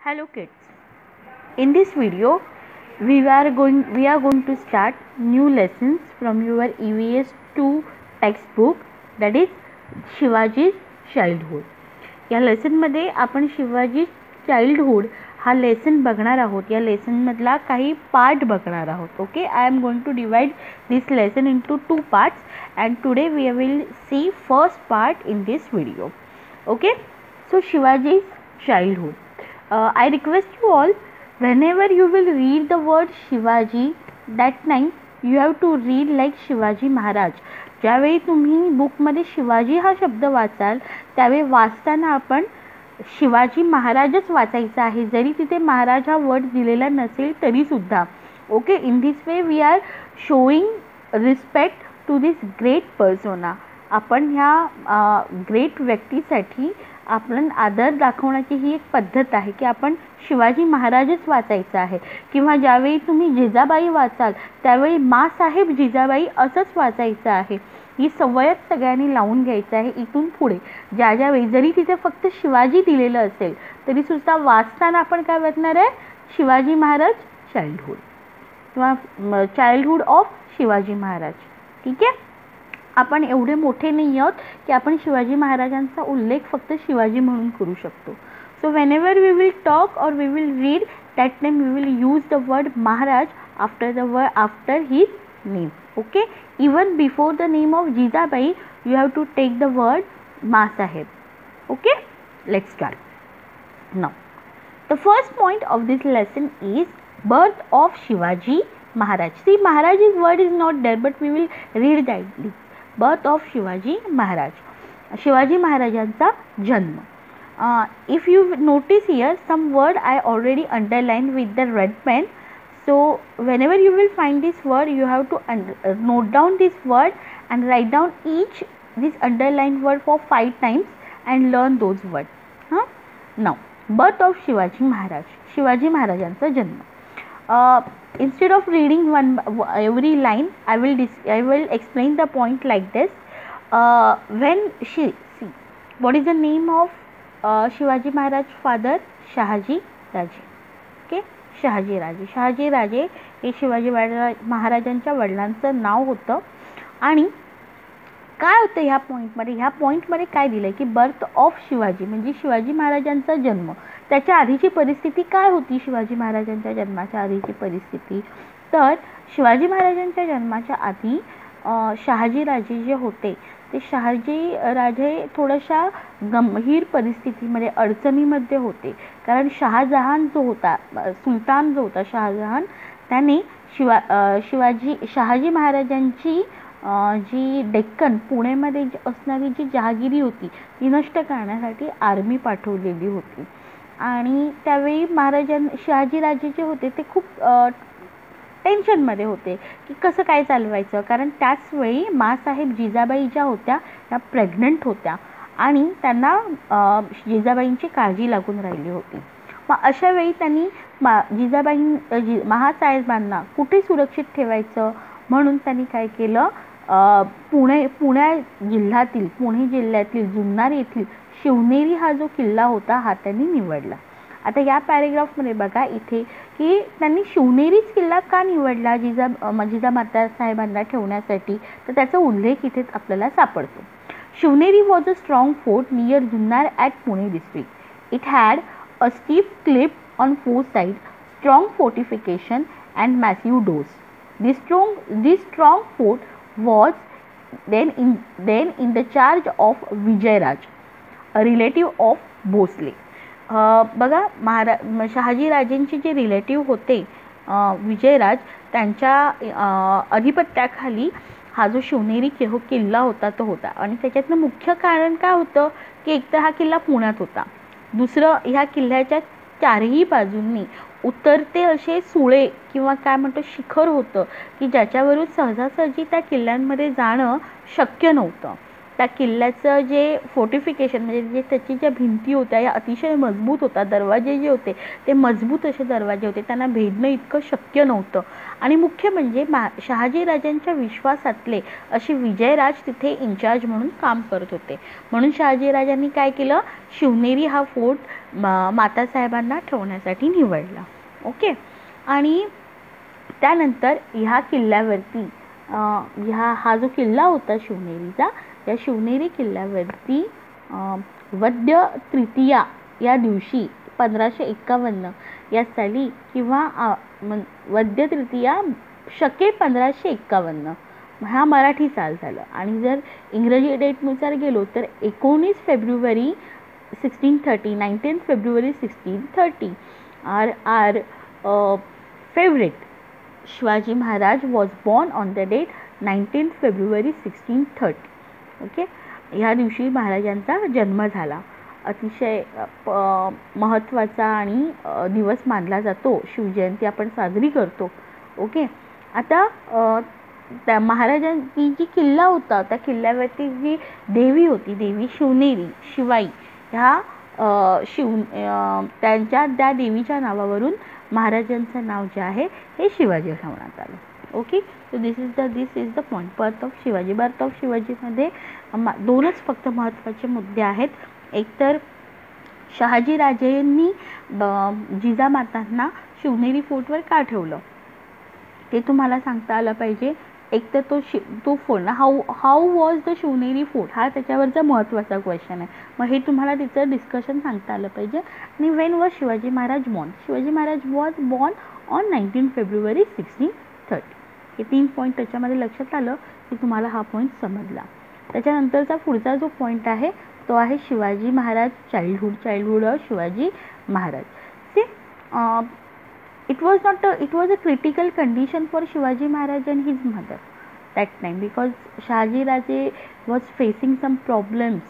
Hello kids. In this video we are going to start new lessons from your EVS 2 textbook, that is शिवाजी's childhood. या lesson मध्ये आपण Shivaji childhood हा lesson बघणार आहोत. या lesson मधला काही पार्ट बघणार आहोत. Okay, I am going to divide this lesson into 2 parts and today we will see first part in this video. Okay, so Shivaji's childhood. I request you all, whenever you will read the word Shivaji, that time you have to read like Shivaji Maharaj. ज्यावेळी तुम्ही बुकमध्ये शिवाजी हा शब्द वाचाल त्यावेळी वाचताना आपण शिवाजी महाराजच वाचायचा आहे, जरी तिथे महाराज हा वर्ड दिलेला नसेल तरी सुद्धा. Okay, in this way we are showing respect to this great persona. आपण ह्या ग्रेट व्यक्तीसाठी आपण आदर दाखवण्याची ही एक पद्धत आहे की आपण शिवाजी महाराजच वाचायचं आहे. किंवा ज्यावेळी तुम्ही जिजाबाई वाचाल त्यावेळी माँसाहेब जिजाबाई असंच वाचायचं आहे. ही सवयच सगळ्यांनी लावून घ्यायचं आहे. इथून पुढे ज्यावेळी जरी तिथे फक्त शिवाजी दिलेलं असेल तरी सुद्धा वाचताना आपण काय वाचणार आहे, शिवाजी महाराज चाइल्डहुड किंवा चाइल्डहुड ऑफ शिवाजी महाराज. ठीक आहे, आपण एवढे मोठे नाही आहोत की आपण शिवाजी महाराजांचा उल्लेख फक्त शिवाजी म्हणून करू शकतो. So whenever we will talk or we will read, that time we will use the word Maharaj after his name. Okay, even before the name of Jijabai you have to take the word Masaheb. Okay, let's start. Now, the first point of this lesson is birth of Shivaji Maharaj. See, Maharaj's word is not there, but we will read that. Birth of Shivaji Maharaj. Shivaji महाराजांचा जन्म. If you notice here, some word I already underlined with the red pen. So whenever you will find this word, you have to note down this word and write down each this underlined word for 5 times and learn those words. Now, birth of Shivaji Maharaj. Shivaji महाराजांचा जन्म. Instead of reading every line, I will explain the point like this. See, what is the name of Shivaji Maharaj father? Shahaji राजे. Okay, Shahaji राजे. शहाजी राजे हे शिवाजी महाराजांच्या वडिलांचं नाव होतं. आणि काय होतं ह्या पॉईंटमध्ये काय दिलं आहे की बर्थ ऑफ शिवाजी म्हणजे शिवाजी महाराजांचा जन्म. त्याच्या आधीची परिस्थिती काय होती? शिवाजी महाराजांच्या जन्माच्या आधीची परिस्थिती, तर शिवाजी महाराजांच्या जन्माच्या आधी शहाजी राजे जे होते ते शहाजी राजे थोड्याशा गंभीर परिस्थितीमध्ये अडचणीमध्ये होते. कारण शहाजहान जो होता, सुलतान जो होता शहाजहान, त्याने शहाजी महाराजांची जी डेक्कन पुणेमध्ये असणारी जी जहागिरी होती ती नष्ट करण्यासाठी आर्मी पाठवलेली होती. आणि त्यावेळी शहाजी राजे जे होते ते खूप टेन्शनमध्ये होते की कसं काय चालवायचं. कारण त्याच वेळी माँसाहेब जिजाबाई ज्या होत्या त्या प्रेग्नंट होत्या आणि त्यांना जिजाबाईंची काळजी लागून राहिली होती. मग अशा वेळी त्यांनी महासाहेबांना कुठे सुरक्षित ठेवायचं म्हणून त्यांनी काय केलं, पुणे जिल्ह्यातील जुन्नर येथील शिवनेरी हा जो किल्ला होता हा त्यांनी निवडला. आता या पॅरेग्राफमध्ये बघा इथे की त्यांनी शिवनेरीच किल्ला का निवडला जिजामाता साहेबांना ठेवण्यासाठी, तर त्याचा उल्लेख इथे आपल्याला सापडतो. Shivneri was a strong fort near Junnar at Pune district. It had a steep Cliff on 4 sides, strong fortification and massive doors. This strong fort was then in the charge of Vijayaraj, a relative of Bhosale. बघा, शहाजी राजेंचे जे relative होते विजयराज, त्यांच्या अधिपत्याखाली हा जो शिवनेरी किल्ला होता तो होता. आणि त्याच्यातलं मुख्य कारण काय होतं की एकतर हा किल्ला पुण्यात होता, दुसरं ह्या किल्ल्याच्या चारही बाजूंनी उतरते असे सुळे किंवा काय म्हणतो शिखर होतं की ज्याच्यावरून सहजासहजी त्या किल्ल्यांमध्ये जाणं शक्य नव्हतं. त्या किल्ल्याचं जे फोर्टिफिकेशन म्हणजे जे त्याची ज्या भिंती होत्या या अतिशय मजबूत होत्या, दरवाजे जे होते ते मजबूत असे दरवाजे होते, त्यांना भेदणं इतकं शक्य नव्हतं. आणि मुख्य म्हणजे शहाजी राजांच्या विश्वासातले असे विजयराज तिथे इन्चार्ज म्हणून काम करत होते. म्हणून शहाजी राजांनी काय केलं, शिवनेरी हा फोर्ट मातासाहेबांना ठेवण्यासाठी निवडला. ओके. आणि त्यानंतर ह्या किल्ल्यावरती हा जो किल्ला होता शिवनेरीचा, या शिवनेरी किल्ल्यावरती वद्य तृतीया या दिवशी 1551 या साली किंवा वद्य तृतीया शके 1551 हा मराठी साल झालं. आणि जर इंग्रजी डेटनुसार गेलो तर 19 फेब्रुवारी 1630 19 फेब्रुवारी 1630 our favorite Shivaji Maharaj was born on the date 19 February 1630. Okay. ह्या दिवशी महाराजांचा जन्म झाला. अतिशय महत्त्वाचा आणि दिवस मानला जातो. शिवजयंती आपण साजरी करतो. ओके. आता त्या महाराजांची जी किल्ला होता त्या किल्ल्यावरती जी देवी होती, देवी शिवनेरी शिवाई, ह्या त्यांच्या त्या देवीच्या नावावरून महाराजांचं नाव जे आहे हे शिवाजी ठेवण्यात आलं. Okay. So this is the point birth of Shivaji. Birth of शिवाजीमध्ये दोनच फक्त महत्त्वाचे मुद्दे आहेत. एक तर शहाजी राजेंनी जिजामातांना शिवनेरी फोर्टवर का ठेवलं ते तुम्हाला सांगता आलं पाहिजे. एक तर तो fort how was the Shivneri fort हा त्याच्यावरचा महत्त्वाचा क्वेश्चन आहे. मग हे तुम्हाला तिचं डिस्कशन सांगता आलं पाहिजे. आणि Wien was Shivaji Maharaj born. Shivaji Maharaj was born on 19 फेब्रुवारी 1630. हे 3 पॉईंट त्याच्यामध्ये लक्षात आलं की तुम्हाला हा पॉईंट समजला. त्याच्यानंतरचा पुढचा जो पॉईंट आहे तो आहे Shivaji Maharaj childhood of Shivaji Maharaj. See it was a critical condition for Shivaji Maharaj and his mother that time because Shahaji Raje was facing some problems.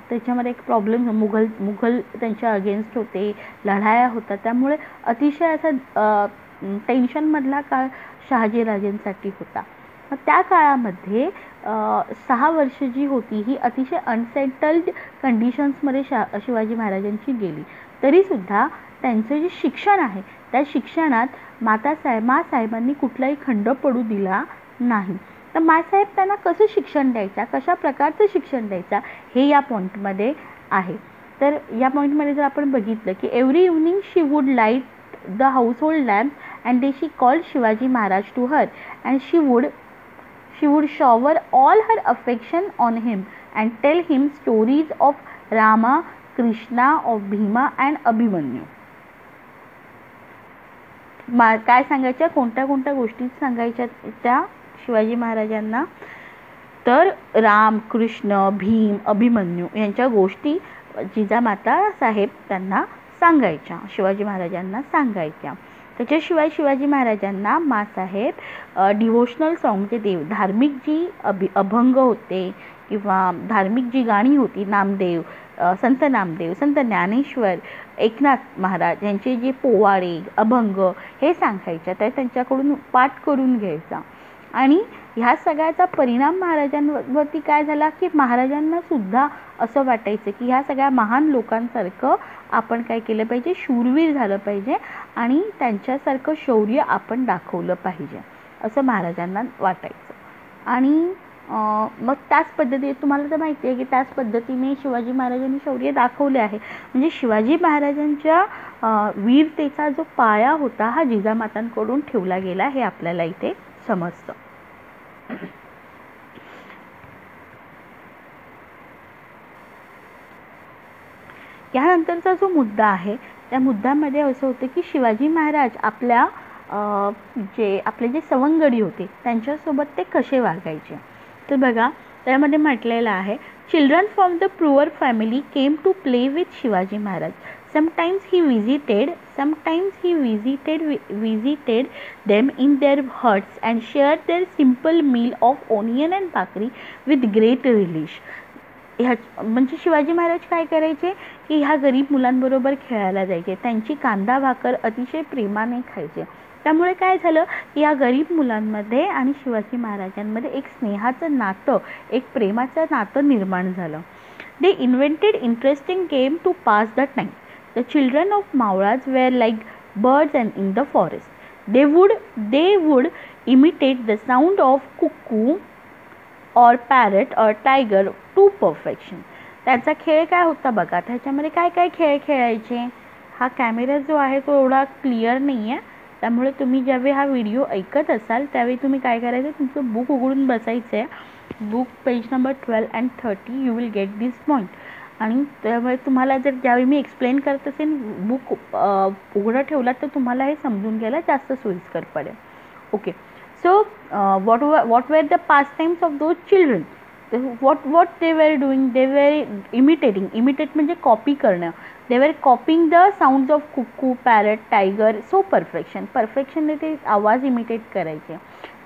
त्याच्यामध्ये एक प्रॉब्लेम मुघल त्यांच्या अगेन्स्ट होते, लढाया होता, त्यामुळे अतिशय असा टेन्शनमधला काळ शहाजी राजेंसाठी होता. मग त्या काळामध्ये 6 वर्ष जी होती ही अतिशय अनसेटल्ड कंडिशन्समध्ये शिवाजी महाराजांची गेली. तरीसुद्धा त्यांचं जे शिक्षण आहे त्या शिक्षणात मासाहेबांनी कुठलाही खंड पडू दिला नाही. तर मासाहेब त्यांना कसं शिक्षण द्यायचा, कशा प्रकारचं शिक्षण द्यायचा हे या पॉईंटमध्ये आहे. तर या पॉईंटमध्ये जर आपण बघितलं की every evening she would light the household lamp and they she called Shivaji Maharaj to her and she would shower all her affection on him and tell him stories of Rama, Krishna, of Bhima and Abhimanyu. काय सांगायच्या, कोणत्या गोष्टी सांगायच्या त्या शिवाजी महाराजांना, तर राम, कृष्ण, भीम, अभिमन्यू यांच्या गोष्टी जिजामाता साहेब त्यांना सांगायच्या, शिवाजी महाराजांना सांगायच्या. त्याच्याशिवाय शिवाजी महाराजांना मासाहेब डिवोशनल सॉन्ग म्हणजे धार्मिक जी अभंग होते किंवा धार्मिक जी गाणी होती, नामदेव, संत नामदेव, संत ज्ञानेश्वर, एकनाथ महाराज यांचे जे पोवाडे, अभंग हे सांगायच्या, तर त्यांच्याकडून पाठ करून घ्यायचा. आणि ह्या सगळ्याचा परिणाम महाराजांवरती काय झाला की महाराजांना सुद्धा असं वाटायचं की ह्या सगळ्या महान लोकांसारखं आपण काय केलं पाहिजे, शूरवीर झालं पाहिजे आणि त्यांच्यासारखं शौर्य आपण दाखवलं पाहिजे असं महाराजांना वाटायचं. आणि मग त्याच पद्धतीने तुम्हाला तर माहिती आहे की त्याच पद्धतीने शिवाजी महाराजांनी शौर्य दाखवले आहे. म्हणजे शिवाजी महाराजांच्या वीरतेचा जो पाया होता हा जिजामातांकडून ठेवला गेला हे आपल्याला इथे समजतं. यानंतरचा जो मुद्दा आहे त्या मुद्द्यामध्ये असं होतं की शिवाजी महाराज आपले जे सवंगडी होते त्यांच्यासोबत ते कसे वागायचे. तर बघा त्यामध्ये म्हटलेलं आहे, children from the poor family came to play with Shivaji Maharaj. Sometimes he visited them in their huts and shared their simple meal of onion and bhakri with great relish. म्हणजे शिवाजी महाराज काय करायचे की ह्या गरीब मुलांबरोबर खेळायला जायचे, त्यांची कांदा भाकर अतिशय प्रेमाने खायचे त्यामुळे काय झालं की या गरीब मुलांमध्ये आणि शिवाजी महाराजांमध्ये एक स्नेहाचं नातं, एक प्रेमाचं नातं निर्माण झालं. They invented interesting game to pass the time. The children of Mauras were like birds and in the forest. They would imitate the sound of cuckoo or parrot or tiger to perfection. त्याचा खेळ काय होता बघा. त्याच्यामध्ये काय काय खेळ खेळायचे. हा कॅमेरा जो आहे तो एवढा क्लिअर नाही आहे, त्यामुळे तुम्ही ज्यावेळी हा व्हिडिओ ऐकत असाल त्यावेळी तुम्ही काय करायचं, तुमचं बुक उघडून बसायचं आहे. Book page number 12 and 30 you will get this point. आणि त्यामुळे तुम्हाला जर ज्यावेळी मी एक्सप्लेन करत असेल बुक उघडं ठेवला तर तुम्हाला हे समजून घ्यायला जास्त सोयीस्कर पडेल. Okay, so what were the pastimes of those children? what they were doing, they were imitate म्हणजे कॉपी करणं. they were copying the sounds of cuckoo, parrot, tiger so perfection ते आवाज इमिटेट करायचे.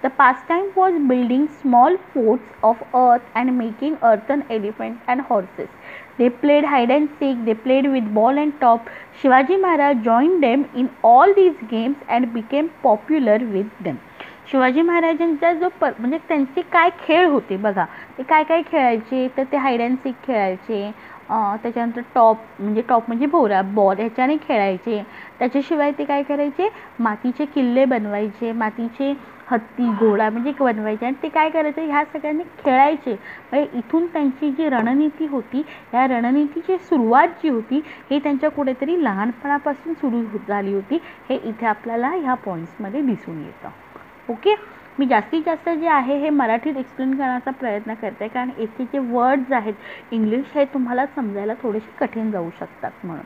The pastime was building small forts of earth and making earthen elephants and horses. They played hide and seek, they played with ball and top. Shivaji Maharaj joined them in all these games and became popular with them. Shivaji महाराजांचा जो म्हणजे त्यांचे काय खेळ होते बघा. ते काय काय खेळायचे तर ते हाईड अँड सीक खेळायचे, त्याच्यानंतर टॉप म्हणजे भोवरा बॉल ह्याच्याने खेळायचे. त्याच्याशिवाय ते काय करायचे, मातीचे किल्ले बनवायचे, मातीचे हत्ती घोडा म्हणजे बनवायचे आणि ते काय करायचे, ह्या सगळ्यांनी खेळायचे. म्हणजे इथून त्यांची जी रणनीती होती, या रणनीतीची सुरुवात जी होती हे त्यांच्या कुठेतरी लहानपणापासून सुरू झाली होती. हे इथे आपल्याला ह्या पॉईंट्समध्ये दिसून येतं. ओके, मी जास्तीत जास्त जे आहे हे मराठीत एक्सप्लेन करण्याचा प्रयत्न करते, कारण येथे जे वर्ड्स आहेत इंग्लिश हे तुम्हाला समजायला थोडेसे कठीण जाऊ शकतात म्हणून.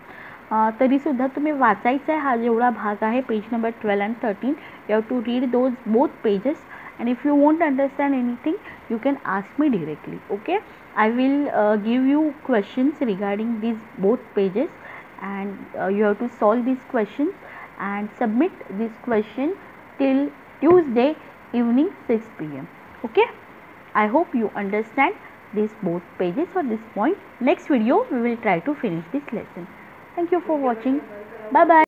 तरीसुद्धा तुम्ही वाचायचा आहे हा जेवढा भाग आहे page number 12 and 13. You have to read those both pages, and if you won't understand anything you can ask me directly. Okay, I will give you questions regarding these both pages, and you have to solve these questions and submit this question till Tuesday evening 6 p.m. Okay, I hope you understand these both pages or this point. Next video we will try to finish this lesson. Thank you for watching. Bye bye.